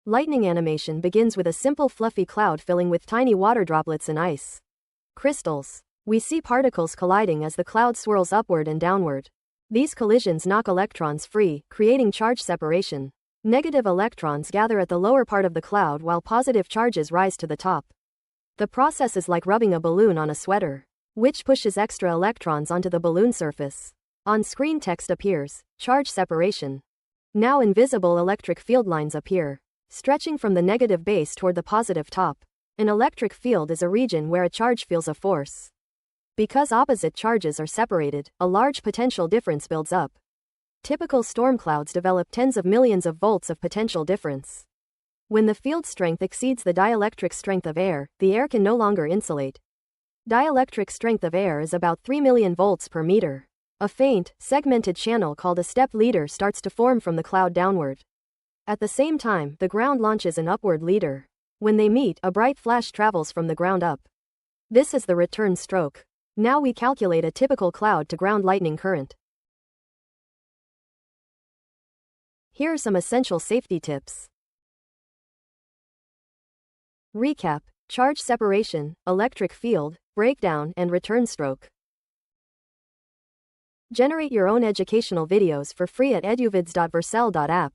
Lightning animation begins with a simple fluffy cloud filling with tiny water droplets and ice crystals. We see particles colliding as the cloud swirls upward and downward. These collisions knock electrons free, creating charge separation. Negative electrons gather at the lower part of the cloud while positive charges rise to the top. The process is like rubbing a balloon on a sweater, which pushes extra electrons onto the balloon surface. On screen text appears, charge separation. Now invisible electric field lines appear, stretching from the negative base toward the positive top. An electric field is a region where a charge feels a force. Because opposite charges are separated, a large potential difference builds up. Typical storm clouds develop tens of millions of volts of potential difference. When the field strength exceeds the dielectric strength of air, the air can no longer insulate. Dielectric strength of air is about 3 million volts per meter. A faint, segmented channel called a step leader starts to form from the cloud downward. At the same time, the ground launches an upward leader. When they meet, a bright flash travels from the ground up. This is the return stroke. Now we calculate a typical cloud-to-ground lightning current. Here are some essential safety tips. Recap: charge separation, electric field, breakdown, and return stroke. Generate your own educational videos for free at eduvids.vercel.app.